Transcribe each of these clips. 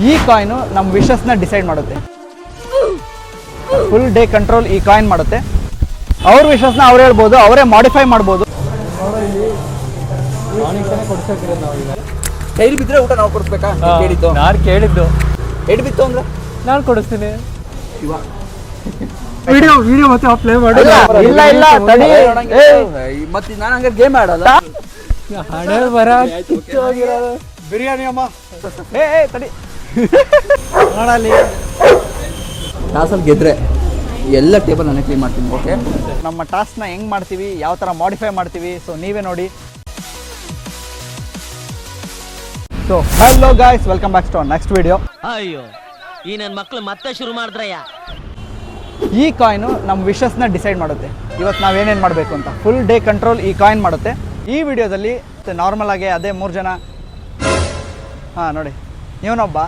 ಈ ಕಾಯಿನು ನಮ್ಮ ವಿಶಸ್ನ ಡಿಸೈಡ್ ಮಾಡುತ್ತೆ. ಫುಲ್ ಡೇ ಕಂಟ್ರೋಲ್ ಈ ಕಾಯಿನ್ ಮಾಡುತ್ತೆ. ಅವ್ರ ವಿಶಸ್ನ ಅವ್ರು ಹೇಳ್ಬೋದು, ಅವರೇ ಮಾಡಿಫೈ ಮಾಡ್ಬೋದು. ಡೈಲಿ ಬಿದ್ದರೆ ಊಟ ನಾವು ಕೊಡಿಸ್ಬೇಕಾ? ಕೇಳಿದ್ದು ನಾನು ಕೇಳಿದ್ದು ಎಡ್ ಬಿತ್ತು ಅಂದ್ರೆ ನಾನು ಕೊಡಿಸ್ತೀನಿ. ಇವಾಗ ವಿಡಿಯೋ ಮತ್ತೆ ಪ್ಲೇ ಮಾಡಿ. ಇಲ್ಲ ತಡಿ, ಮತ್ತೆ ನಾನು ಹಂಗೆ ಗೇಮ್ ಆಡಲ್ಲ. ಹಣೆ ಬರ ಬಿರಿಯಾನಿ ಅಮ್ಮ. ತಡಿ ನೋಡಲ್ಲಿ ಟಾಸಲ್ಲಿ ಗೆದ್ರೆ ಎಲ್ಲ ಟೇಬಲ್ ನಾನೇ ಕ್ಲೀನ್ ಮಾಡ್ತೀನಿ. ಓಕೆ, ನಮ್ಮ ಟಾಸ್ಕ್ನ ಹೆಂಗೆ ಮಾಡ್ತೀವಿ, ಯಾವ ಥರ ಮಾಡಿಫೈ ಮಾಡ್ತೀವಿ, ಸೊ ನೀವೇ ನೋಡಿ. So hello guys, welcome back to next video. ಅಯ್ಯೋ, ಈ ನನ್ನ ಮಕ್ಳು ಮತ್ತೆ ಶುರು ಮಾಡಿದ್ರಯ್ಯ. ಈ ಕಾಯಿನು ನಮ್ಮ ವಿಶಸ್ನ ಡಿಸೈಡ್ ಮಾಡುತ್ತೆ. ಇವತ್ತು ನಾವೇನೇನು ಮಾಡಬೇಕು ಅಂತ ಫುಲ್ ಡೇ ಕಂಟ್ರೋಲ್ ಈ ಕಾಯಿನ್ ಮಾಡುತ್ತೆ. ಈ ವಿಡಿಯೋದಲ್ಲಿ ನಾರ್ಮಲ್ ಆಗಿ ಅದೇ 3 ಜನ, ಹಾಂ ನೋಡಿ ಇವನೊಬ್ಬ,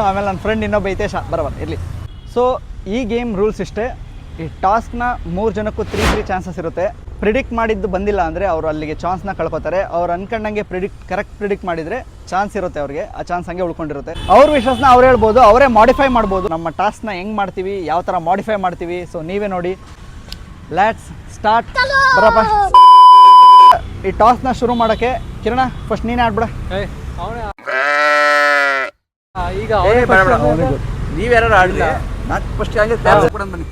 ಆಮೇಲೆ ನನ್ನ ಫ್ರೆಂಡ್ ಇನ್ನೊಬ್ಬ ಹಿತೇಶ ಬರೋಬರ್ ಇರಲಿ. ಸೊ ಈ ಗೇಮ್ ರೂಲ್ಸ್ ಇಷ್ಟೇ. ಈ ಟಾಸ್ಕ್ನ 3 ಜನಕ್ಕೂ 3 ಚಾನ್ಸಸ್ ಇರುತ್ತೆ. ಪ್ರಿಡಿಕ್ಟ್ ಮಾಡಿದ್ದು ಬಂದಿಲ್ಲ ಅಂದರೆ ಅವರು ಅಲ್ಲಿಗೆ ಚಾನ್ಸ್ನ ಕಳ್ಕೊತಾರೆ. ಅವ್ರು ಅನ್ಕೊಂಡಂಗೆ ಕರೆಕ್ಟ್ ಪ್ರಿಡಿಕ್ಟ್ ಮಾಡಿದರೆ ಚಾನ್ಸ್ ಇರುತ್ತೆ ಅವ್ರಿಗೆ, ಆ ಚಾನ್ಸ್ ಹಂಗೆ ಉಳ್ಕೊಂಡಿರುತ್ತೆ. ಅವ್ರ ವಿಶಸ್ನ ಅವ್ರು ಹೇಳ್ಬೋದು, ಅವರೇ ಮಾಡಿಫೈ ಮಾಡ್ಬೋದು. ನಮ್ಮ ಟಾಸ್ಕ್ನ ಹೆಂಗೆ ಮಾಡ್ತೀವಿ, ಯಾವ ಥರ ಮಾಡಿಫೈ ಮಾಡ್ತೀವಿ, ಸೊ ನೀವೇ ನೋಡಿ. Let's start. ಬರಪ್ಪ, ಈ ಟಾಸ್ಕ್ನ ಶುರು ಮಾಡೋಕ್ಕೆ ಕಿರಣ ಫಸ್ಟ್ ನೀನೇ ಆಡ್ಬಿಡ. ಈಗ ನೀವ್ಯಾರು ಆಡಲಿಲ್ಲ, ನಾನು ಫಸ್ಟ್ ಬನ್ನಿ.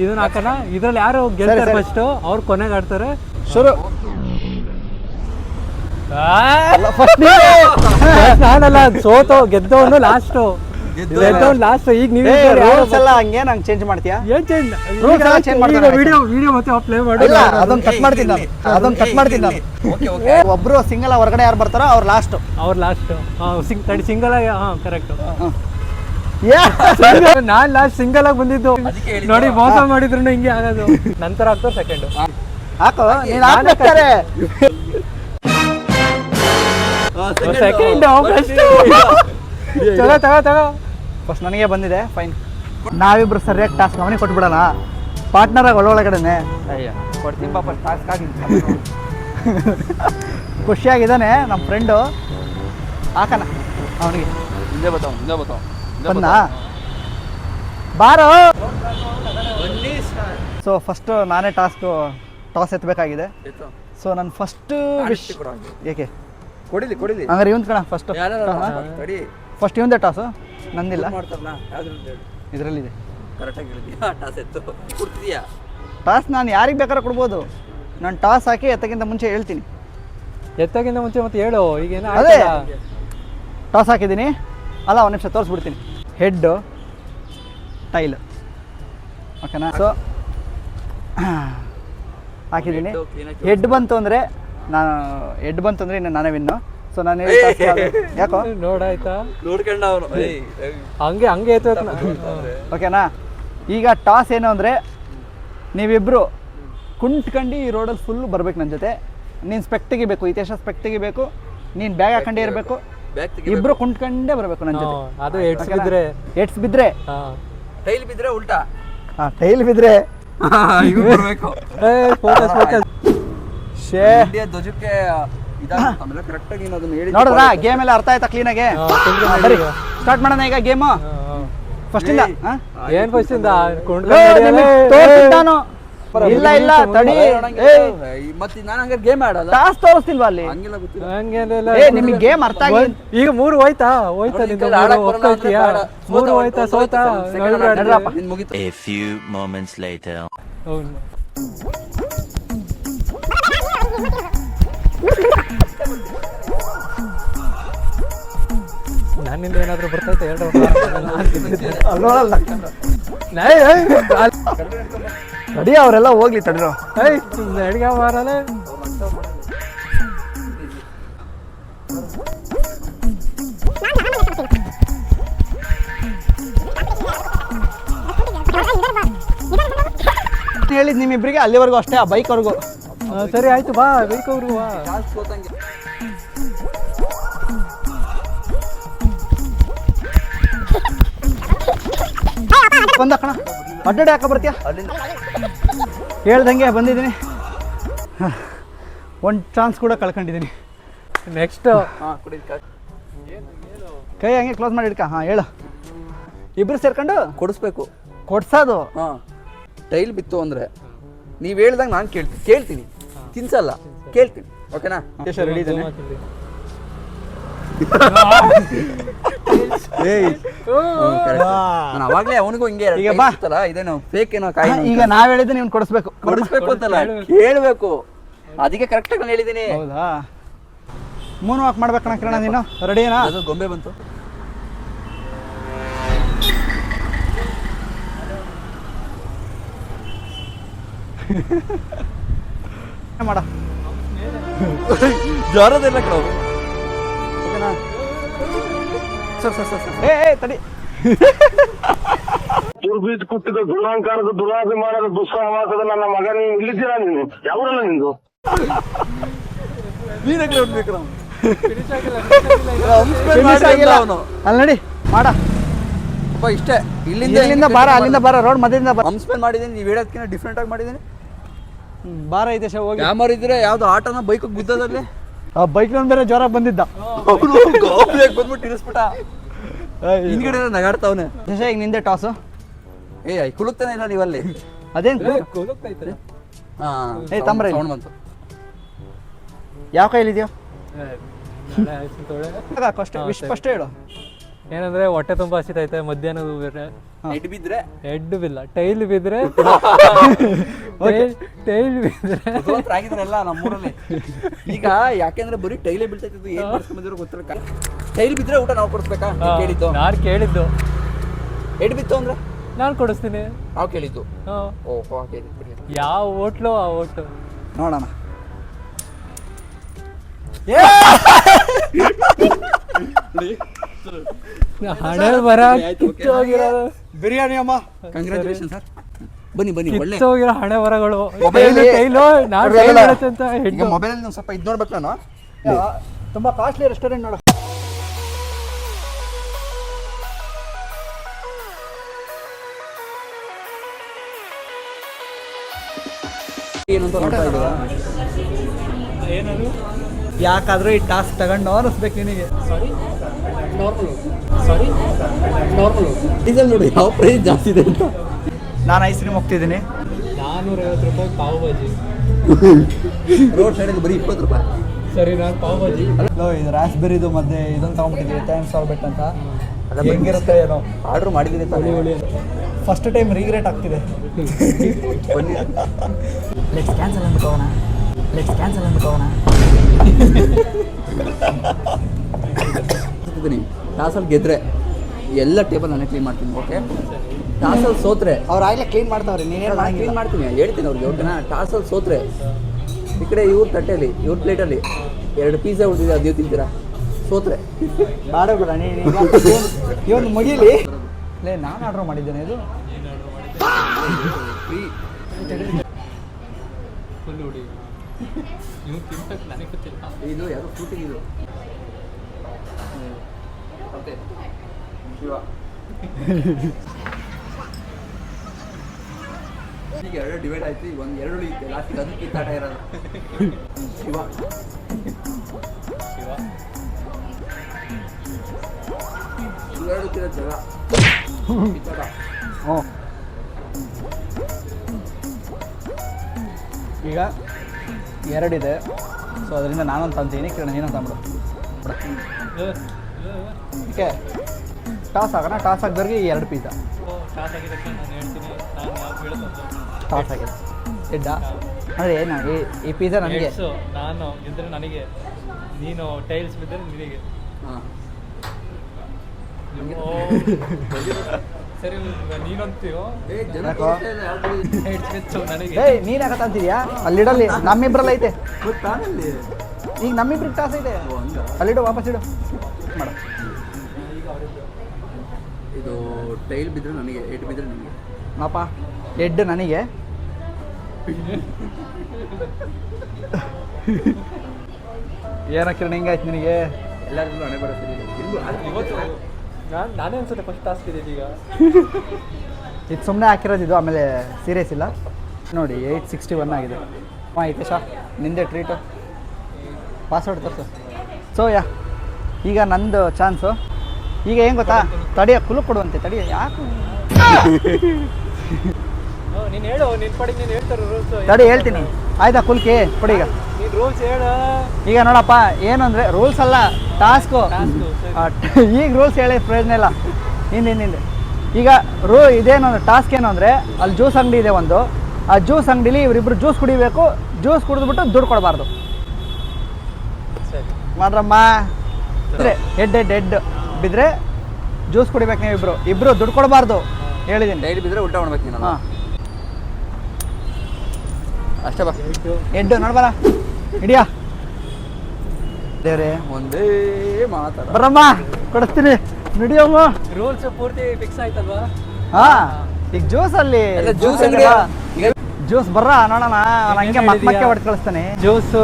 ಇದನ್ನ ಹಾಕೋಣ. ಇದ್ರಲ್ಲಿ ಯಾರು ಗೆಲ್ತಾರೆ ಫಸ್ಟ್ ಅವ್ರು ಕೊನೆಗೆ ಆಡ್ತಾರೆ. ಶುರು. ನಾನಲ್ಲ, ಗೆದ್ದವನು ಲಾಸ್ಟ್. ಈಗ ನೀವು ರೂಲ್ಸ್ ಎಲ್ಲ ಹಂಗೆ ನಂಗೆ ಚೇಂಜ್ ಮಾಡ್ತೀಯಾ? ಏನ್ ಚೇಂಜ್? ವಿಡಿಯೋ ಮತ್ತೆ ಪ್ಲೇ ಮಾಡಿ. ಅದೊಂದು ಕಟ್ ಮಾಡ್ತೀನಿ ನಾನು. ಒಬ್ರು ಸಿಂಗಲ್ ಹೊರಗಡೆ ಯಾರು ಬರ್ತಾರೋ ಅವ್ರು ಲಾಸ್ಟ್. ಸಿಂಗಲ್ ಆಗಿ. ಕರೆಕ್ಟ್. ನಾನ್ ಲಾಸ್ಟ್ ಸಿಂಗಲ್ ಆಗಿ ಬಂದಿದ್ದು ನೋಡಿ. ಮೋಸ ಮಾಡಿದ್ರು ಹಿಂಗೆ ಆಗೋದು. ನಂತರ ಆಗ್ತದೆ ಸೆಕೆಂಡ್. ಹಾಕೋ, ನೀನು ಹಾಕ್ತಾರೆ ಸೆಕೆಂಡ್. ತಗೋ ಫಸ್ಟ್ ನನಗೆ ಬಂದಿದೆ. ಫೈನ್, ನಾವಿಬ್ರು ಸರಿಯಾಗಿ ಟಾಸ್ಕ್ ಅವನಿಗೆ ಕೊಟ್ಬಿಡೋಣ. ಪಾರ್ಟ್ನರ್ ಆಗಿ ಒಳಗಡೆನೆ. ಅಯ್ಯ ಕೊಡ್ತೀನಿ ಪಾಪ, ಟಾಸ್ಕ್ ಆಗಿ ಖುಷಿಯಾಗಿದ್ದಾನೆ ನಮ್ಮ ಫ್ರೆಂಡು. ಹಾಕಣ ಅವನಿಗೆ. ಹಿಂದೆ ಬತ್ತಾವ ಬಂದ ಬಾರೋ. ಸೊ ಫಸ್ಟ್ ನಾನೇ ಟಾಸ್ ಎತ್ತಬೇಕಾಗಿದೆ. ಸೊ ನನ್ನ ಫಸ್ಟ್ ವಿಶ್ ಏಕೆ ಕೊಡಿಲಿ ಹಂಗಾರೆ ಇವನ್ ಕಣ ಫಸ್ಟ್ ಇವಂದೇ ಟಾಸು, ನಂದಿಲ್ಲ. ಮಾಡ್ತಾರಲ್ಲ ಇದರಲ್ಲಿದೆ ಕರೆಕ್ಟಾಗಿ ಹೇಳಿದ್ಯಾ? ಟಾಸ್ ಎತ್ತು ಕೊಡ್ತಿದ್ಯಾ? ಟಾಸ್ ನಾನು ಯಾರಿಗೆ ಬೇಕಾದ್ರೆ ಕೊಡ್ಬೋದು. ನಾನು ಟಾಸ್ ಹಾಕಿ ಎತ್ತಕ್ಕಿಂತ ಮುಂಚೆ ಹೇಳ್ತೀನಿ. ಎತ್ತಕ್ಕಿಂತ ಮುಂಚೆ ಮತ್ತೆ ಹೇಳು. ಈಗೇನು ಅದೇ ಟಾಸ್ ಹಾಕಿದ್ದೀನಿ ಅಲ್ಲ, ಒಂದು ನಿಮಿಷ ತೋರಿಸ್ಬಿಡ್ತೀನಿ. ಹೆಡ್ಡು ಟೈಲ್, ಓಕೆನಾ? ಸೊ ಹಾಕಿದ್ದೀನಿ. ಹೆಡ್ ಬಂತು ಅಂದರೆ ಇನ್ನು ನಾನೇ ವಿನ್ನು. ಸೊ ನಾನು ಯಾಕೋ ನೋಡಾಯ್ತಾ, ನೋಡ್ಕೊಂಡ ಅವನು ಹಂಗೆ ಎತ್ತ. ಓಕೆನಾ? ಈಗ ಟಾಸ್ ಏನು ಅಂದರೆ, ನೀವಿಬ್ಬರು ಕುಂಟ್ಕೊಂಡು ಈ ರೋಡಲ್ಲಿ ಫುಲ್ ಬರ್ಬೇಕು ನನ್ನ ಜೊತೆ. ನೀನು ಸ್ಪೆಕ್ಟ್ ತೆಗಿಬೇಕು, ಹಿತೇಶ ಸ್ಪೆಕ್ಟ್ ತೆಗಿಬೇಕು, ನೀನು ಬ್ಯಾಗ್ ಹಾಕೊಂಡೇ ಇರಬೇಕು. ಇಬ್ರು ಕುಂಟ್ಕೊಂಡೇ ಬರಬೇಕು ನನ್ನ ಜೊತೆ. ಅದು ಎಡ್ಸ್ ಬಿದ್ರೆ ಟೈಲ್ ಬಿದ್ರೆ ಉಲ್ಟಾ. ಟೈಲ್ ಬಿದ್ರೆ ಬರ್ಬೇಕು. ಧ್ವಜಕ್ಕೆ ಕರೆಕ್ಟಾಗಿ ನೋಡಿದ್ರ ಗೇಮ್ ಎಲ್ಲ ಅರ್ಥ ಆಯ್ತಾ ಕ್ಲೀನಾಗೆ? ಸ್ಟಾರ್ಟ್ ಮಾಡೋಣ ಈಗ ಗೇಮು. ಫಸ್ಟ್ ಇಂದ ಏನ್ ಫಸ್ಟ್ ಇಂದ ಇಲ್ಲ ತಡಿ. ಮತ್ತೆ ನಾನು ಹಂಗಾರೆ ಗೇಮ್ ಆಡಲ್ಲ. ಟಾಸ್ ತೋರಿಸ್ತಿಲ್ವಾ ಅಲ್ಲಿ? ಹಂಗೆಲ್ಲ ಗೊತ್ತಿಲ್ಲ. ನಿಮಗೆ ಗೇಮ್ ಅರ್ಥ ಆಗಿ ಈಗ 3 ಹೋಯ್ತಾ ಒಪ್ಕೊಳ್ತೀಯಾ? 3 ಹೋಯ್ತಾ? ಸೋತಾ? ಮುಗಿತು. A few moments later. ನನ್ನಿಂದ ಏನಾದ್ರು ಬರ್ತೈತೆ ಹೇಳ್ರಿ. ತಡಿ, ಅವರೆಲ್ಲ ಹೋಗ್ಲಿ ತಡಿರೋ. ಅಡಿಗೆ ಮಾರಲ್ಲ. ಹೇಳಿದ್ ನಿಮ್ಮಿಬ್ರಿಗೆ ಅಲ್ಲಿವರೆಗೂ ಅಷ್ಟೇ, ಆ ಬೈಕ್ವರೆಗೂ. ಸರಿ ಆಯ್ತು, ಬಾ ಬೈಕ್ ಅವ್ರಿಗೂ ಬಾ. ಬಂದ ಕಣ, ಅಡ್ಡಾಡಿ ಹಾಕ ಬರ್ತೀಯ? ಹೇಳ್ದಂಗೆ ಬಂದಿದ್ದೀನಿ. ಒಂದು ಚಾನ್ಸ್ ಕೂಡ ಕಳ್ಕೊಂಡಿದ್ದೀನಿ. ನೆಕ್ಸ್ಟ್ ಕೈ ಹಂಗೆ ಕ್ಲೋಸ್ ಮಾಡಿ ಇಡ್ಕ. ಹಾಂ ಹೇಳು. ಇಬ್ರು ಸೇರ್ಕೊಂಡು ಕೊಡಿಸ್ಬೇಕು. ಕೊಡ್ಸೋದು. ಹಾಂ, ಟೈಲ್ ಬಿತ್ತು ಅಂದರೆ ನೀವು ಹೇಳ್ದಂಗೆ ನಾನು ಕೇಳ್ತೀನಿ, ತಿನ್ಸಲ್ಲ, ಕೇಳ್ತೀನಿ. ಓಕೆನಾ? ರೆಡಿ ಇದ್ದಾನೆ. ನಾನು ಅವಾಗಲೇ ಅವನಿಗೂ ಹಿಂಗೆ ಈಗ ಬಾ. ಇದೇನು ಫೇಕ್ ಏನೋ ಕಾಯಿ ಈಗ ನಾವ್ ಹೇಳಿದ್ದು ನೀವು ಕೊಡಿಸ್ಬೇಕು. ಕೊಡಿಸ್ಬೇಕು ಅಂತಲ್ಲ, ಕೇಳಬೇಕು. ಅದಕ್ಕೆ ಕರೆಕ್ಟಾಗಿ ನಾನು ಹೇಳಿದ್ದೀನಿ. ಹೌದಾ? ಮೂನ್ ವಾಕ್ ಮಾಡ್ಬೇಕಣ್ಣ ಕಿರಣ, ನೀನು ರೆಡಿನಾ? ಅದು ಗೊಂಬೆ ಬಂತು. ಮಾಡ ಜ್ವರದಿಲ್ಲ ಕಡೆ. ಓಕೆನಾ? ಸರ್ ಏ ತಡಿ. ದುರ್ಬೀಜ್ ಕುಟ್ಟಿದ ದುರಾಂಕಾರದ ದುರಾಭಿಮಾನದ ದುಸ್ಸಹವಾಸದ ನನ್ನ ಮಗನ ಇಲ್ಲಿದ್ದೀರಾ ನೀನು? ಯಾವರಲ್ಲ ನಿಂದು? ನೀನೇ ಉಡ್ಬೇಕು ನಾವು. ಅಲ್ಲಿ ನಡಿ ಮಾಡ. ಅಪ್ಪ ಇಷ್ಟೇ. ಇಲ್ಲಿಂದ ಬಾರ, ಅಲ್ಲಿಂದ ಬಾರ, ರೋಡ್ ಮಧ್ಯದಿಂದ ಬಾರ. ಹಂಸ್ಮೇಲ್ ಮಾಡಿದ್ದೀನಿ, ನೀವು ಹೇಳೋದಕ್ಕಿಂತ ಡಿಫ್ರೆಂಟ್ ಆಗಿ ಮಾಡಿದ್ದೀನಿ. ಬಾರ ಐತೆ ಶೋ ಹೋಗಿ. ಕ್ಯಾಮರಾ ಇದ್ರೆ ಯಾವ್ದು ಆಟೋನ ಬೈಕ್ ಗುದ್ದದಲ್ಲಿ ಆ ಬೈಕ್ ಲೋನ್ ಬೇರೆ ಜ್ವರ ಬಂದಿದ್ದ. ಬಂದ್ಬಿಟ್ಟು ಇರಿಸ್ಬಿಟ್ಟ. ಹಿಂದ್ಗಡೆ ನಗಾಡ್ತಾವನೆ. ಈಗ ನಿಂದೆ ಟಾಸು. ಕುಲುಕ್ತಾನೆ ಇಲ್ಲ ನೀವಲ್ಲಿ. ಅದೇನ್ ಏ ತಂಬ್ರ ಸೌಂಡ್ ಬಂತು. ಯಾವ ಕೈಲಿದ್ಯೋ ಫಸ್ಟ್ ಹೇಳು. ಏನಂದ್ರೆ ಹೊಟ್ಟೆ ತುಂಬಾ ಹಸಿತೈತೆ, ಮಧ್ಯಾಹ್ನದ ಬೇರೆ ಹೆಡ್ ಬಿದ್ರೆ ಹೆಡ್ ಬಿಲ್ಲ, ಟೈಲ್ ಬಿದ್ರೆ ಟೈಲ್ ಬಿದ್ರೆ ಆಗಿದ್ರಲ್ಲ ನಮ್ಮೂರಲ್ಲಿ. ಈಗ ಯಾಕೆಂದ್ರೆ ಬರೀ ಟೈಲೇ ಬೀಳ್ತೈತಿದ್ದು, ಏನ್ ಮಾಡ್ಸ್ಕೊಂಡ್ಬಂದಿರೋ ಗೊತ್ತಿಲ್ಲ. ಟೈಲ್ ಬಿದ್ರೆ ಊಟ ನಾವು ಕೊಡಿಸ್ಬೇಕಾ? ಕೇಳಿದ್ದು ನಾನು ಕೇಳಿದ್ದು. ಹೆಡ್ ಬಿತ್ತು ಅಂದ್ರೆ ನಾನು ಕೊಡಿಸ್ತೀನಿ. ನಾವು ಕೇಳಿದ್ದು. ಹ್ಞೂ, ಓಹೋ, ಯಾವ ಹೋಟ್ಲು ಆ ಹೋಟ್ಲು ನೋಡೋಣ. ಹಣೆ ಬರ ಕಿತ್ತೋಗಿರೋ ಬಿರಿಯಾನಿ ಅಮ್ಮ. Congratulation sir. ಬನ್ನಿ ಒಳ್ಳೆ ಕಿತ್ತೋಗಿರೋ ಹಣೆ ಬರಗಳು. ಮೊಬೈಲ್ ಟೈಲು ನಾನು ಅಂತ ಈಗ ಮೊಬೈಲಲ್ಲಿ ಒಂದು ಸ್ವಲ್ಪ ಇದು ನೋಡ್ಬೇಕು ನಾನು. ತುಂಬಾ ಕಾಸ್ಟ್ಲಿ ರೆಸ್ಟೋರೆಂಟ್ ನೋಡು. ಏನಂತ ನೋಡ್ತಾ ಇದ್ದೀರಾ? ಏನದು? ಯಾಕಾದ್ರೂ ಈ ಟಾಸ್ಕ್ ತಗೊಂಡು ಅನ್ನಿಸ್ಬೇಕು ನಿನಗೆ. ಡೀಸೆಲ್ ನೋಡಿ ಯಾವ ಪ್ರೈಸ್ ಜಾಸ್ತಿ ಇದೆ ಅಂತ. ನಾನು ಐಸ್ ಕ್ರೀಮ್ ಹೋಗ್ತಿದ್ದೀನಿ. 450 ರೂಪಾಯಿ ಪಾವ್ ಭಾಜಿ. ರೋಡ್ ಸೈಡಲ್ಲಿ ಬರೀ 20 ರೂಪಾಯಿ. ಸರಿ, ನಾನು ಪಾವ್ ಭಾಜಿ. ಇದು ರಾಸ್ಬೆರಿದು ಮತ್ತೆ ಇದನ್ನು ತಗೊಂಡ್ಬಿಟ್ಟಿದ್ದೀವಿ, ಟೈಮ್ ಸಾಲ್ಬೆಟ್ ಅಂತ. ಹೆಂಗಿರುತ್ತೆ ಏನೋ. ಆರ್ಡ್ರ್ ಮಾಡಿದ್ದೀನಿ ತಾನೇ. ಫಸ್ಟ್ ಟೈಮ್ ರೀಗ್ರೆಟ್ ಆಗ್ತಿದೆ. ಬನ್ನಿ. Let's cancel ಅಂದ್ಕೋಣ. ಟಾಸಲ್ಲಿ ಗೆದ್ರೆ ಎಲ್ಲ ಟೇಬಲ್ ನಾನೇ ಕ್ಲೀನ್ ಮಾಡ್ತೀನಿ. ಓಕೆ? ಟಾಸಲ್ಲಿ ಸೋತ್ರೆ ಅವ್ರು ಆಗಲೇ ಕ್ಲೀನ್ ಮಾಡ್ತಾವ್ರಿ, ನೀನೇನು ಕ್ಲೀನ್ ಮಾಡ್ತೀನಿ, ಹೇಳ್ತೀನಿ ಅವ್ರಿಗೆ. ಓಕೆನಾ? ಟಾಸಲ್ಲಿ ಸೋತ್ರೆ ಈ ಕಡೆ ಇವ್ರ ತಟ್ಟೆಯಲ್ಲಿ, ಇವ್ರ ಪ್ಲೇಟಲ್ಲಿ 2 ಪಿಜ್ಜಾ ಉಳಿದಿದೆ, ಅದು ನೀವು ತಿಂತೀರಾ? ಸೋತ್ರೆ ಮಾಡಬೇಡ ಇವನು ಮುಗಿಲಿ. ನಾನು ಆರ್ಡ್ರ್ ಮಾಡಿದ್ದೇನೆ. ಇದು ಇದು ಯಾವುದು ಫ್ರೂಟಿಂಗ್ ಇದು. ಮತ್ತೆ ಶಿವ ಈಗ 2 ಡಿವೈಡ್ ಆಯ್ತು. ಒಂದು 2 ಉಳಿಯುತ್ತೆ, ಲಾಸ್ಟಿಗೆ ಅದು ಕಿತ್ತಾಟ ಇರೋದು. ಶಿವ ಇವೆರಡು ತಿನ್ನೋ ಜಗ ಕಿತ್ತಾಟ. ಹ್ಞೂ. ಈಗ 2 ಇದೆ, ಸೊ ಅದರಿಂದ ನಾನೊಂದು ತಂತೀನಿ, ಕಿರಣ ನೀನೊಂದು ತಂದ್ಬಿಡು. ಓಕೆ, ಟಾಸ್ ಆಗೋಣ. ಟಾಸ್ ಆಗಿದವ್ರಿಗೆ 2 ಪಿಜ್ಜಾ. ಟಾಸ್ ಆಗಿದೆ. ಎಡ್ಡ ಅಂದರೆ ಏನು ಈ ಪಿಜ್ಜಾ ನನಗೆ. ನಾನು ಗೆದ್ರೆ ನನಗೆ, ನೀನು ಟೈಲ್ಸ್ ಬಿದ್ದರೆ ನಿನಗೆ. ಹಾಂ, ಸರಿ, ನೀನಂತೀಯೋ ನನಗೆ. ಏಯ್ ನೀನು ಯಾಕೆ ತಂತಿದ್ಯಾ? ಅಲ್ಲಿಡಲ್ಲಿ ನಮ್ಮಿಬ್ರಲ್ಲ ಐತೆ. ಈಗ ನಮ್ಮಿಬ್ರಿಗೆ ಟಾಸ್ ಐತೆ. ಅಲ್ಲಿಡು, ವಾಪಸ್ ಇಡು ಮಾಡು. ಇದು ಟೈಲ್ ಬಿದ್ದರೆ ನನಗೆ, 8 ಬಿದ್ದರೆ ನನಗೆ. ಅಪ್ಪ ಎಡ್ ನನಗೆ. ಏನೋ ಕಿರಣ ಹಿಂಗಾಯ್ತು ನಿನಗೆ. ಎಲ್ಲರಿಗೂ ಹಣೆ ಬರುತ್ತೆ. ಇವತ್ತು ನಾನೇ ಅನ್ಸುತ್ತೆ ಫಸ್ಟ್ ಟಾಸ್ಕ್ ಇದೆ ಈಗ. ಇದು ಸುಮ್ಮನೆ ಹಾಕಿರೋದು ಇದು, ಆಮೇಲೆ ಸೀರಿಯಸ್ ಇಲ್ಲ ನೋಡಿ. 861 ಆಗಿದೆ. ಹಾಂ ಐತೆ ಶಾ, ನಿಂದೆ ಟ್ರೀಟು. ಪಾಸ್ವರ್ಡ್ ತೋರಿಸು. ಸೊ ಈಗ ನಂದು ಚಾನ್ಸು. ಈಗ ಏನು ಗೊತ್ತಾ, ತಡಿಯ ಕುಲು ಕೊಡುವಂತೆ ತಡಿಯ, ಯಾಕೆ ನೀನು ಹೇಳು, ನಿನ್ ಪಡಿಗೆ ನೀನು ಹೇಳ್ತಾರೆ ರೂಲ್ಸ್. ತಡಿ ಹೇಳ್ತೀನಿ. ಆಯ್ತಾ ಕುಲ್ಕಿ ಕೊಡಿ ಈಗ. ನೀನು ರೂಲ್ಸ್ ಹೇಳು. ಈಗ ನೋಡಪ್ಪ ಏನು ಅಂದರೆ ರೂಲ್ಸ್ ಅಲ್ಲ, ಟಾಸ್ಕು. ಈಗ ರೂಲ್ಸ್ ಹೇಳಿ ಪ್ರಯೋಜನ ಇಲ್ಲ. ಹಿಂದೆ ಈಗ ಇದೇನು ಅಂದರೆ ಟಾಸ್ಕ್ ಏನು ಅಂದರೆ, ಅಲ್ಲಿ ಜ್ಯೂಸ್ ಅಂಗಡಿ ಇದೆ ಒಂದು, ಆ ಜ್ಯೂಸ್ ಅಂಗಡಿಲಿ ಇವರಿಬ್ಬರು ಜ್ಯೂಸ್ ಕುಡಿಬೇಕು. ಜ್ಯೂಸ್ ಕುಡಿದ್ಬಿಟ್ಟು ದುಡ್ಡು ಕೊಡಬಾರ್ದು. ಮಾಡ್ರಮ್ಮ. ಹೆಡ್ ಬಿದ್ದರೆ ಜ್ಯೂಸ್ ಕುಡಿಬೇಕು. ನೀವು ಇಬ್ಬರು ದುಡ್ಡು ಕೊಡಬಾರ್ದು ಹೇಳಿದ್ದೀನಿ. ಡೈಲಿ ಬಿದ್ದರೆ ಉಲ್ಟಾ ಮಾಡ್ಬೇಕು ನೀನು. ಹಾಂ ಅಷ್ಟೇ ಬಾ. ಹೆಡ್ ನೋಡ್ಬಾರ ಹಿಡಿಯಾ ದೇವ್ರೆ. ಒಂದೇ ಮಾತಾಡ ಬರಮ್ಮ ಕೊಡಿಸ್ತೀನಿ ನಡಿಯಮ್ಮ. ರೂಲ್ಸ್ ಪೂರ್ತಿ ಫಿಕ್ಸ್ ಆಯ್ತಲ್ವಾ? ಹಾಂ ಈಗ ಜ್ಯೂಸ್ ಅಲ್ಲಿ ಜ್ಯೂಸ್ ಅಂಗಡಿ ಜ್ಯೂಸ್ ಬರ್ರ ನೋಡೋಣ. ಹಂಗೆ ಮಕ್ಕೆ ಹೊಡೆದು ಕಳಿಸ್ತಾನೆ. ಜ್ಯೂಸು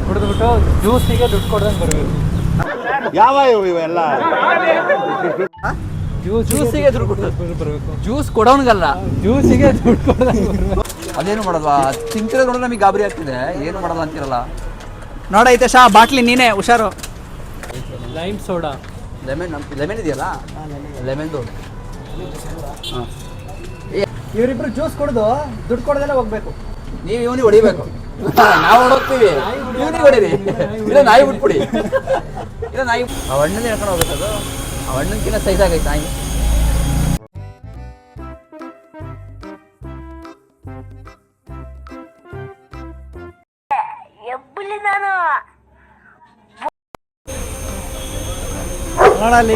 ಕುಡಿದ್ಬಿಟ್ಟು ಜ್ಯೂಸಿಗೆ ದುಡ್ಡು ಕೊಡ್ದಂಗೆ ಬರಬೇಕು. ಯಾವ ಇವೆಲ್ಲ ಜ್ಯೂಸಿಗೆ ದುಡ್ಡು ಕೊಟ್ಟು ಬರಬೇಕು. ಜ್ಯೂಸ್ ಕೊಡೋನ್ಗಲ್ಲ, ಜ್ಯೂಸಿಗೆ ದುಡ್ಡು ಕೊಡ್ದಂಗೆ ಬರಬೇಕು. ಅದೇನು ಮಾಡೋದವಾ? ತಿಂತಿರೋದು ನೋಡಿದ್ರೆ ನಮಗೆ ಗಾಬರಿ ಆಗ್ತಿದೆ. ಏನು ಮಾಡೋದು ಅಂತಿರಲ್ಲ. ನೋಡ ಐತೆ ಬಾಟ್ಲಿ ನೀನೇ ಹುಷಾರು. ಲೈಮ್ ಸೋಡಾ, ಲೆಮನ್ ಇದೆಯಲ್ಲ, ಲೆಮನ್ದು. ಹಾಂ, ಇವರಿಬ್ರು ಜ್ಯೂಸ್ ಕುಡಿದು ದುಡ್ಡು ಕೊಡದಲ್ಲೇ ಹೋಗ್ಬೇಕು. ನೀವು ಇವನಿಗೆ ಹೊಡಿಬೇಕು. ನಾವು ಹೊಡೋಗ್ತೀವಿ, ಇವನಿಗೆ ಹೊಡೀರಿ. ಇಲ್ಲ ನಾಯಿ ಬಿಟ್ಬಿಡಿ. ಇಲ್ಲ ನಾಯಿ ಆ ಹಣ್ಣನ್ನ ಹೇಳ್ಕೊಂಡು ಹೋಗ್ಬೇಕದು. ಆ ಹಣ್ಣಕ್ಕಿಂತ ಸೈಜ್ ಆಗೈತೆ ನಾಯಿ. ನೋಡಲ್ಲಿ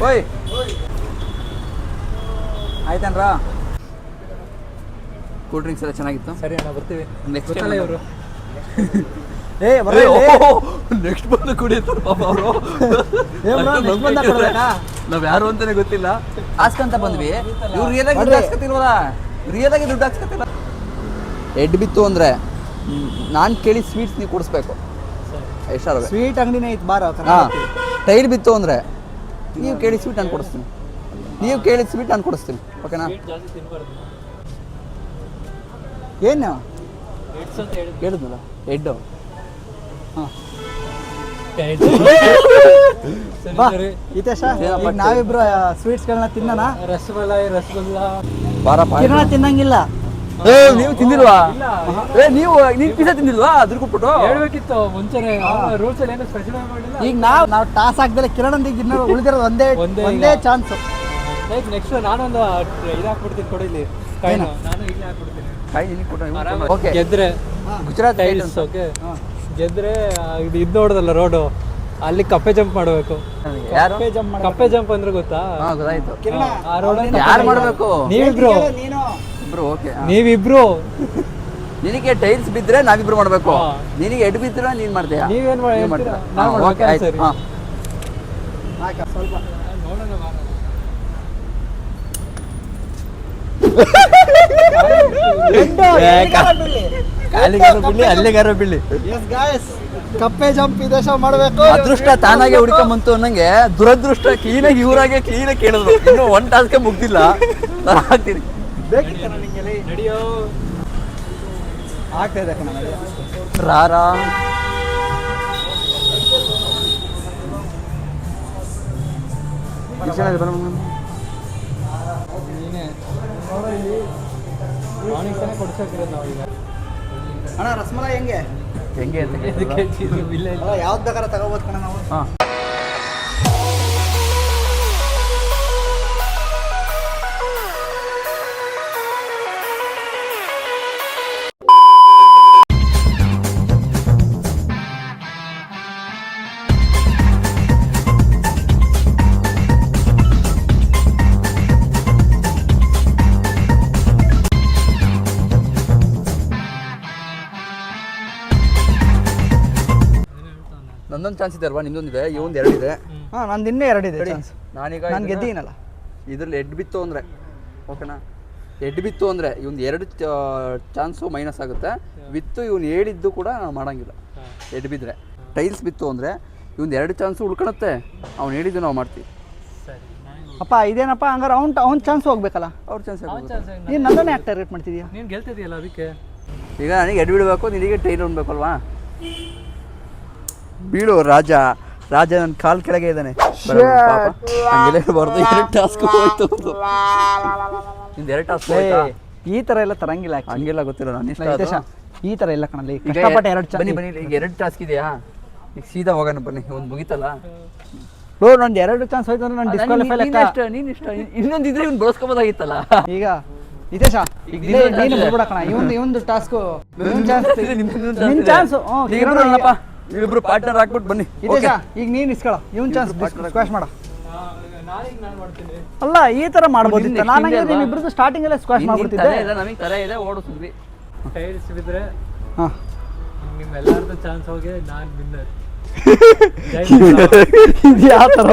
ಓಯ್ ಆಯ್ತೇನ್ರ? ಕೂಲ್ ಡ್ರಿಂಕ್ಸ್ ಎಲ್ಲ ಚೆನ್ನಾಗಿತ್ತು. ಸರಿ ಅಣ್ಣ ಬರ್ತೀವಿ. ನೆಕ್ಸ್ಟ್ ಗೊತ್ತಲ್ಲ ಇವರು ನೆಕ್ಸ್ಟ್ ಬಂದು ಕುಡಿಯುತ್ತಾರೆ ಪಾಪ ಅವರು. ನಾವ್ ಯಾರು ಅಂತಾನೆ ಗೊತ್ತಿಲ್ಲ. ಹಾಸ್ಕಂತ ಬಂದ್ವಿ. ಇವ್ರು ರಿಯಲ್ ಆಗಿ ದುಡ್ಡು ಹಾಕ್ಸ್ಕೊತಿಲ್ವಲ್ಲ, ರಿಯಲ್ ಆಗಿ ದುಡ್ಡು ಹಾಕ್ಸ್ಕೊತಿಲ್ಲ. ಎಡ್ ಬಿತ್ತು ಅಂದ್ರೆ ನಾನು ಕೇಳಿ ಸ್ವೀಟ್ಸ್ ನೀವು ಕೊಡಿಸ್ಬೇಕು. ಎಷ್ಟಾರ ಸ್ವೀಟ್ ಅಂಗಡಿನೇ ಐತೆ ಬಾರ. ಹಾಂ, ಟೈರ್ ಬಿತ್ತು ಅಂದರೆ ನೀವು ಕೇಳಿ ಸ್ವೀಟ್ ನಾನು ಕೊಡಿಸ್ತೀನಿ. ನೀವು ಕೇಳಿದ ಸ್ವೀಟ್ ನಾನು ಕೊಡಿಸ್ತೀನಿ. ಓಕೆನಾ? ಜಾಸ್ತಿ ತಿನ್ಬಾರ್ದು. ಏನು ಎಡ್ಸ್ ಅಂತ ಹೇಳಿದ್ರು. ಕೇಳಿದ್ನಲ್ಲ ಎಡ್ಡು. ಹಾಂ ಬಾ ಸರಿ. ಹಿತೇಶ, ಈಗ ನಾವಿಬ್ರು ಸ್ವೀಟ್ಸ್ಗಳನ್ನ ತಿನ್ನೋಣ. ರಸಗುಲ್ಲ ಬಾರಪ್ಪ. ಕಿರಣ ತಿನ್ನಂಗಿಲ್ಲ. ನೀವು ತಿಂದಿಲ್ವಾ? ನೀವು ಪಿಜ್ಜಾ ತಿಂದಿಲ್ವಾ? ಅದ್ರ ಕೊಟ್ಬಿಟ್ಟು ಹೇಳ್ಬೇಕಿತ್ತು ಮುಂಚೆನೆ. ರೂಲ್ಸ್ ಅಲ್ಲಿ ಏನು ಸ್ಪೆಸಿಫೈ ಮಾಡಿಲ್ಲ. ಈಗ ನಾವು ಟಾಸ್ ಹಾಕ್ದಲೆ ಕಿರಣ್ ಈಗ ಇನ್ನೂ ಉಳಿದಿರೋದು ಒಂದೇ ಚಾನ್ಸು. ಲೈಕ್ ನೆಕ್ಸ್ಟ್ ನಾನೊಂದು ಇದು ಹಾಕ್ಬಿಡ್ತೀನಿ ಕೊಡಿಲಿ ಕಾಯಿನ. ನಾನು ಇಲ್ಲೇ ಹಾಕ್ಬಿಡ್ತೀನಿ. ಕಾಯಿ ನಿನಗೆ ಕೊಟ್ಟು ಓಕೆ. ಗೆದ್ರೆ ಗುಜರಾತ್ ಟೈಲ್ಸ್. ಓಕೆ, ಗೆದ್ರೆ ಇದು ನೋಡೋದಲ್ಲ ರೋಡು, ಅಲ್ಲಿ ಕಪ್ಪೆ ಜಂಪ್ ಮಾಡಬೇಕು. ಯಾರು? ಕಪ್ಪೆ ಜಂಪ್ ಅಂದ್ರೆ ಗೊತ್ತಾ? ಹಾಂ ಗೊತ್ತಾಯ್ತು. ಆ ರೋಡ್ ಯಾರು ಮಾಡಬೇಕು? ನೀವಿಬ್ರು. ಇಬ್ರು. ಓಕೆ, ನೀವಿಬ್ರು. ನಿನಗೆ ಟೈಲ್ಸ್ ಬಿದ್ದರೆ ನಾವಿಬ್ರು ಮಾಡಬೇಕು. ಹಾ. ನಿನಗೆ ಎಡ್ ಬಿದ್ದರೆ ನೀನು ಮಾಡ್ತೀಯಾ? ನೀವೇನ್ ಮಾಡ್ತೀರಾ? ನಾನು ಓಕೆ ಮಾಡ್ಬೇಕಾ? ಆಯ್ತು. ಸರಿ. ಹಾಂ, ಸ್ವಲ್ಪ ನೋಡೋಣ ಬಾರ. ಕಾಲಿಗಾರ ಬೀಳಿ ಅಲ್ಲಿಗಾರ ಬೀಳಿ. ಕಪ್ಪೆ ಜಂಪ್ ವಿದೇಶ ಮಾಡಬೇಕು. ಅದೃಷ್ಟ ತಾನಾಗೆ ಹುಡ್ಕೊಂಬಂತು ಅನ್ನಂಗೆ ದುರದೃಷ್ಟ ಕ್ಲೀನಾಗಿ ಇವರಾಗೆ ಕ್ಲೀನಾಗಿ ಕೇಳಿದ್ರು. ಇನ್ನು ಒನ್ ಟಾಸ್ಕೆ ಮುಗ್ದಿಲ್ಲ. ನಾನು ಹಾಕ್ತೀನಿ. ಬೇಕಿತ್ತು ನನಗೆ ನಡಿಯೋ. ಆಗ್ತಾ ಇದೆ ನನಗೆ. ರಾರಾ ನೀನೇ ಮಾರ್ನಿಂಗ್ ತಾನೇ ಕೊಡ್ಸೋಕಿರೋದು ನಾವೀಗ. ಅಣ್ಣ ರಸಮಲೈ ಹೆಂಗೆ? ಹೆಂಗೆ ಅಂತ ಇದಕ್ಕೆ ಬಿಲ್ಲ ಇಲ್ಲ. ಯಾವ್ದು ಬೇಕಾದ್ರೆ ತಗೋಬೋದು ಕಣ ನಾವು. ಹಾಂ, ನಂದೊಂದು ಚಾನ್ಸ್ ಇದೆ ಅಲ್ವಾ? ನಿಮ್ದೊಂದಿದೆ, ಇವೊಂದು ಎರಡಿದೆ. ಹಾಂ ನಂದು ಇನ್ನೂ ಎರಡಿದೆ ಚಾನ್ಸ್. ನಾನೀಗ ನಾನು ಗೆದ್ದೀನಲ್ಲ. ಇದ್ರಲ್ಲಿ ಎಡ್ ಬಿತ್ತು ಅಂದರೆ ಓಕೆನಾ? ಎಡ್ ಬಿತ್ತು ಅಂದರೆ ಇವೊಂದು ಎರಡು ಚಾನ್ಸು ಮೈನಸ್ ಆಗುತ್ತೆ. ವಿತ್ತು ಇವನು ಹೇಳಿದ್ದು ಕೂಡ ನಾವು ಮಾಡೋಂಗಿಲ್ಲ. ಎಡ್ ಬಿದ್ದರೆ ಟೈಲ್ಸ್ ಬಿತ್ತು ಅಂದರೆ ಇವೊಂದು ಎರಡು ಚಾನ್ಸು ಉಳ್ಕೊಳುತ್ತೆ. ಅವ್ನು ಹೇಳಿದ್ದು ನಾವು ಮಾಡ್ತೀವಿ. ಅಪ್ಪ ಇದೇನಪ್ಪ ಹಂಗಾರೆ ಅವ್ನ ಚಾನ್ಸ್ ಹೋಗ್ಬೇಕಲ್ಲ. ಅವ್ರ ಚಾನ್ಸ್ ನೀನು ನನ್ನನ್ನೇ ಯಾಕೆ ಟಾರ್ಗೆಟ್ ಮಾಡ್ತಿದ್ಯಾ? ನೀನು ಗೆಲ್ತಿದೆಯಲ್ಲ ಅದಕ್ಕೆ. ಈಗ ನನಗೆ ಎಡ್ ಬಿಡಬೇಕು, ನಿನಗೆ ಟೈಲ್ ಉಣ್ಬೇಕಲ್ವಾ? ಬೀಳು ರಾಜ ನನ್ನ ಕಾಲ್ ಕೆಳಗೆ ಇದ್ದಾನೆ ಹಂಗೆಲ್ಲ ಬರ್ದು 2 ಟಾಸ್ಕ್ ಹೋಯ್ತು ನಿಂದು 2 ಟಾಸ್ಕ್ ಹೋಯ್ತಾ ಈ ಥರ ಎಲ್ಲ ತರಂಗಿಲ್ಲ actually. ಹಂಗೆಲ್ಲ ಗೊತ್ತಿಲ್ಲ ನಾನು ಇಷ್ಟ ಹಿತೇಶ, ಈ ಥರ ಇಲ್ಲ ಕಣಲ್ಲಿ ಕಷ್ಟಪಟ್ಟು 2 ಬನ್ನಿ ಈಗ 2 ಟಾಸ್ಕ್ ಇದೆಯಾ ಈಗ ಸೀದಾ ಹೋಗೋಣ ಬನ್ನಿ ಒಂದು ಮುಗಿತಲ್ಲ ಬ್ರೋ ನಂದು 2 ಚಾನ್ಸ್ ಹೋಯ್ತು ಅಂದ್ರೆ ನಾನು ಡಿಸ್ಕ್ವಾಲಿಫೈ ಲೆಕ್ಕ. ನೀನ್ ಇಷ್ಟ ಇನ್ನೊಂದಿದ್ರೆ ಇವ್ನು ಬಳಸ್ಕೋಬೋದಾಗಿತ್ತಲ್ಲ ಈಗ ಹಿತೇಶ ಈಗ ನೀನು ಬಿಡ್ಬೇಡ ಕಣ ಇವಂದು ಟಾಸ್ಕು ನಿನ್ ಚಾನ್ಸ್ ನೀವಿಬ್ರು ಪಾರ್ಟ್ನರ್ ಹಾಕ್ಬಿಟ್ಟು ಬನ್ನಿ ಹಿತೇಶ ಈಗ ನೀನು ಇಸ್ಕೊಳ ಇವನ್ ಚಾನ್ಸ್ ಸ್ಕ್ವಾಶ್ ಮಾಡ ನಾನು ಮಾಡ್ತೀನಿ. ಅಲ್ಲ ಈ ತರ ಮಾಡ್ಬೋದಿತ್ತು. ನಾನು ಇಬ್ಬರದ್ದು ಸ್ಟಾರ್ಟಿಂಗ್ ಅಲ್ಲೇ ಸ್ಕ್ವಾಶ್ ಮಾಡ್ಬಿಡ್ತಿದ್ದೆ. ನಮಗೆ ತರ ಇದೆ ಓಡಿಸಿದ್ವಿ ಟೈಲ್ಸ್ ಬಿದ್ರೆ ಹಾಂ ನಿಮ್ಮೆಲ್ಲರದ್ದು ಚಾನ್ಸ್ ಹೋಗಿ ನಾನು ವಿನ್ನರ್. ಇದು ಯಾವ ಥರ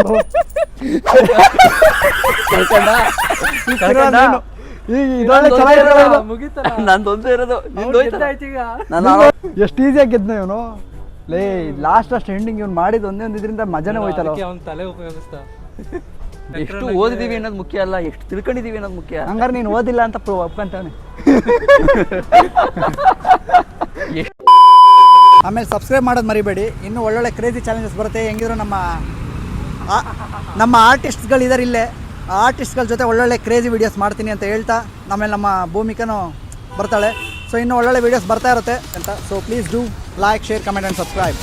ಈಗ ಇದೊಳ್ಳೆ ಚೆನ್ನಾಗಿರೋ ಮುಗೀತಲ್ಲ. ನಂದೊಂದು ಇರೋದು ನಿಂದು ಹೋಯ್ತಲ್ಲ. ಆಯ್ತು ಈಗ. ಎಷ್ಟು ಈಸಿಯಾಗಿ ಗೆದ್ನ ಇವನು. ಲೇ ಲಾಸ್ಟ್ ಎಂಡಿಂಗ್ ಇವ್ನು ಮಾಡಿದ ಒಂದೇ ಒಂದು ಇದರಿಂದ ಮಜಾನೇ ಹೋಯ್ತಲ್ಲ. ಅದಕ್ಕೆ ಅವ್ನ್ ತಲೆ ಉಪಯೋಗಿಸ್ತಾ. ಎಷ್ಟು ಓದಿದೀವಿ ಅನ್ನೋದು ಮುಖ್ಯ ಅಲ್ಲ, ಎಷ್ಟು ತಿಳ್ಕೊಂಡಿದೀವಿ ಅನ್ನೋದು ಮುಖ್ಯ. ಹಂಗಾರೆ ನೀನು ಓದಿಲ್ಲ ಅಂತ ಒಪ್ಕೊಂತವನೆ. ಆಮೇಲೆ ಸಬ್ಸ್ಕ್ರೈಬ್ ಮಾಡೋದು ಮರಿಬೇಡಿ. ಇನ್ನೂ ಒಳ್ಳೊಳ್ಳೆ ಕ್ರೇಜಿ ಚಾಲೆಂಜಸ್ ಬರುತ್ತೆ. ಹೆಂಗಿದ್ರು ನಮ್ಮ ಆರ್ಟಿಸ್ಟ್ಗಳಿದ್ದಾರೆ ಇಲ್ಲೇ. ಆ ಆರ್ಟಿಸ್ಟ್ಗಳ ಜೊತೆ ಒಳ್ಳೊಳ್ಳೆ ಕ್ರೇಜಿ ವೀಡಿಯೋಸ್ ಮಾಡ್ತೀನಿ ಅಂತ ಹೇಳ್ತಾ ಆಮೇಲೆ ನಮ್ಮ ಭೂಮಿಕನೂ ಬರ್ತಾಳೆ. ಸೊ ಇನ್ನೂ ಒಳ್ಳೊಳ್ಳೆ ವೀಡಿಯೋಸ್ ಬರ್ತಾ ಇರುತ್ತೆ ಅಂತ. So please do like, share, comment and subscribe.